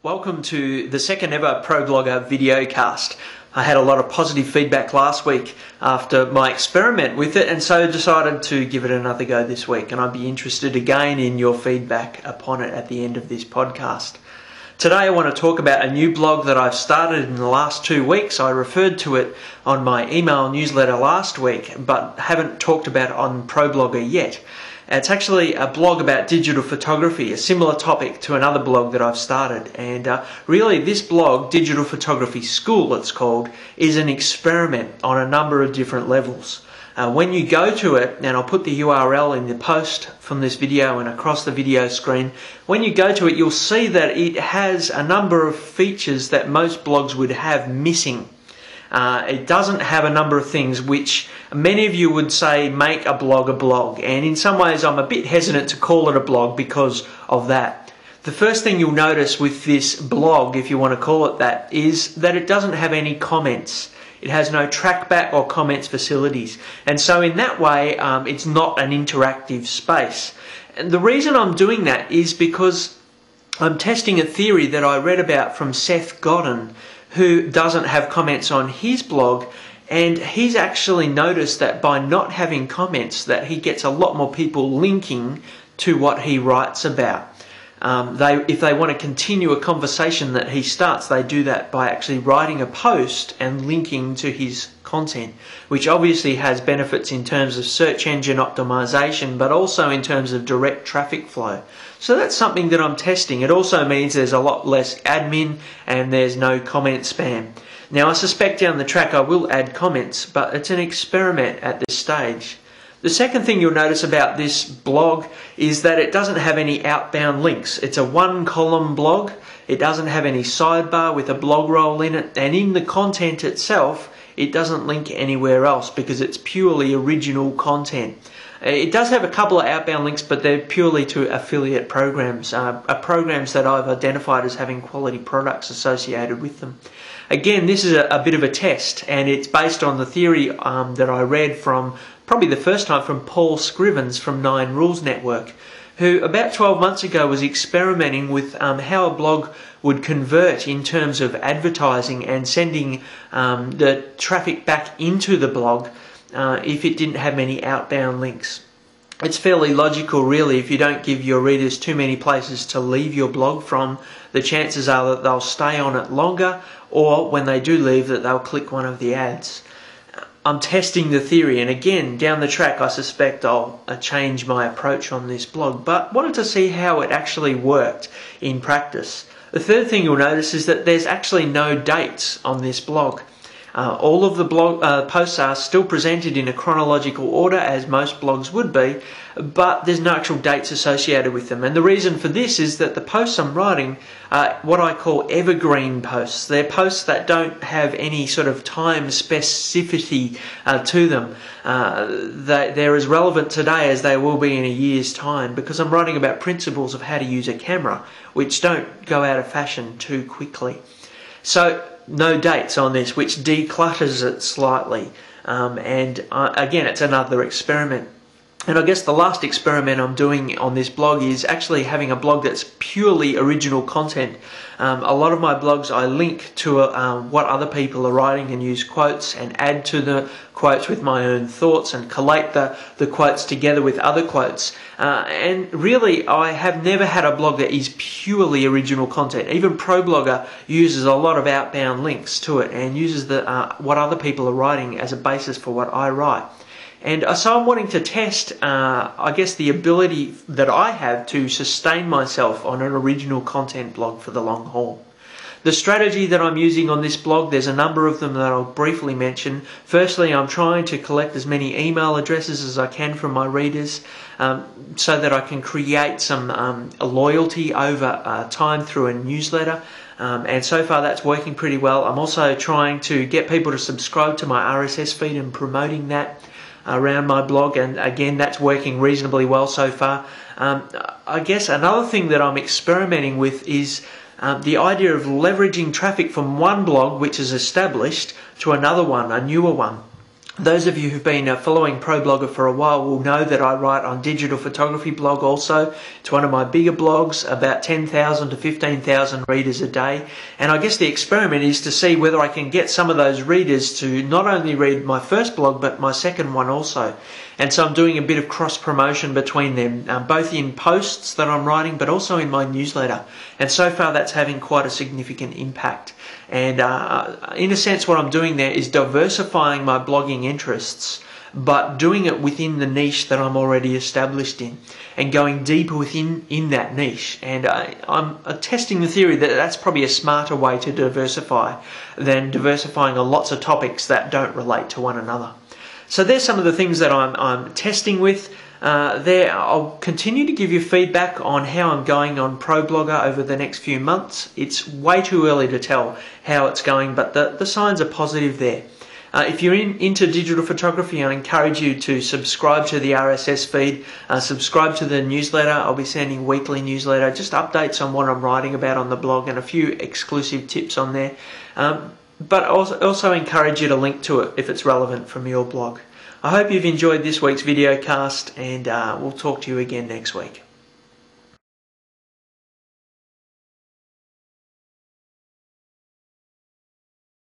Welcome to the second ever ProBlogger videocast. I had a lot of positive feedback last week after my experiment with it, and so decided to give it another go this week, and I'd be interested again in your feedback upon it at the end of this podcast. Today I want to talk about a new blog that I've started in the last 2 weeks. I referred to it on my email newsletter last week, but haven't talked about it on ProBlogger yet. It's actually a blog about digital photography, a similar topic to another blog that I've started. And really this blog, Digital Photography School it's called, is an experiment on a number of different levels. When you go to it, and I'll put the URL in the post from this video and across the video screen, when you go to it you'll see that it has a number of features that most blogs would have missing. It doesn't have a number of things which many of you would say make a blog, and in some ways I'm a bit hesitant to call it a blog because of that. The first thing you'll notice with this blog, if you want to call it that, is that it doesn't have any comments. It has no trackback or comments facilities, and so in that way it's not an interactive space. And the reason I'm doing that is because I'm testing a theory that I read about from Seth Godin, who doesn't have comments on his blog, and he's actually noticed that by not having comments that he gets a lot more people linking to what he writes about. If they want to continue a conversation that he starts, they do that by actually writing a post and linking to his content, which obviously has benefits in terms of search engine optimization, but also in terms of direct traffic flow. So that's something that I'm testing. It also means there's a lot less admin and there's no comment spam. Now I suspect down the track I will add comments, but it's an experiment at this stage. The second thing you'll notice about this blog is that it doesn't have any outbound links. It's a one-column blog. It doesn't have any sidebar with a blog roll in it, and in the content itself it doesn't link anywhere else because it's purely original content. It does have a couple of outbound links, but they're purely to affiliate programs, programs that I've identified as having quality products associated with them. Again, this is a bit of a test, and it's based on the theory that I read from, probably the first time, from Paul Scrivens from 9 Rules Network, who about 12 months ago was experimenting with how a blog would convert in terms of advertising and sending the traffic back into the blog if it didn't have many outbound links. It's fairly logical really. If you don't give your readers too many places to leave your blog from, the chances are that they'll stay on it longer, or when they do leave that they'll click one of the ads. I'm testing the theory, and again down the track I suspect I'll change my approach on this blog, but wanted to see how it actually worked in practice. The third thing you'll notice is that there's actually no dates on this blog. All of the blog posts are still presented in a chronological order, as most blogs would be, but there's no actual dates associated with them. And the reason for this is that the posts I'm writing are what I call evergreen posts. They're posts that don't have any sort of time specificity to them. They're as relevant today as they will be in a year's time, because I'm writing about principles of how to use a camera, which don't go out of fashion too quickly. So no dates on this, which declutters it slightly, and again it's another experiment. And I guess the last experiment I'm doing on this blog is actually having a blog that's purely original content. A lot of my blogs I link to what other people are writing and use quotes and add to the quotes with my own thoughts and collate the quotes together with other quotes. And really I have never had a blog that is purely original content. Even ProBlogger uses a lot of outbound links to it and uses what other people are writing as a basis for what I write. And so I'm wanting to test, I guess, the ability that I have to sustain myself on an original content blog for the long haul. The strategy that I'm using on this blog, there's a number of them that I'll briefly mention. Firstly, I'm trying to collect as many email addresses as I can from my readers so that I can create some loyalty over time through a newsletter. And so far that's working pretty well. I'm also trying to get people to subscribe to my RSS feed and promoting that around my blog, and again that's working reasonably well so far. I guess another thing that I'm experimenting with is the idea of leveraging traffic from one blog which is established to another one, a newer one. Those of you who've been following ProBlogger for a while will know that I write on digital photography blog also. It's one of my bigger blogs, about 10,000 to 15,000 readers a day. And I guess the experiment is to see whether I can get some of those readers to not only read my first blog, but my second one also. And so I'm doing a bit of cross-promotion between them, both in posts that I'm writing, but also in my newsletter. And so far that's having quite a significant impact. And in a sense what I'm doing there is diversifying my blogging interests, but doing it within the niche that I'm already established in and going deeper within that niche. And I'm testing the theory that that's probably a smarter way to diversify than diversifying on lots of topics that don't relate to one another. So there's some of the things that I'm testing with. I'll continue to give you feedback on how I'm going on ProBlogger over the next few months. It's way too early to tell how it's going, but the signs are positive there. If you're into digital photography, I encourage you to subscribe to the RSS feed, subscribe to the newsletter. I'll be sending weekly newsletter, just updates on what I'm writing about on the blog and a few exclusive tips on there. But also encourage you to link to it if it's relevant from your blog. I hope you've enjoyed this week's video cast, and we'll talk to you again next week.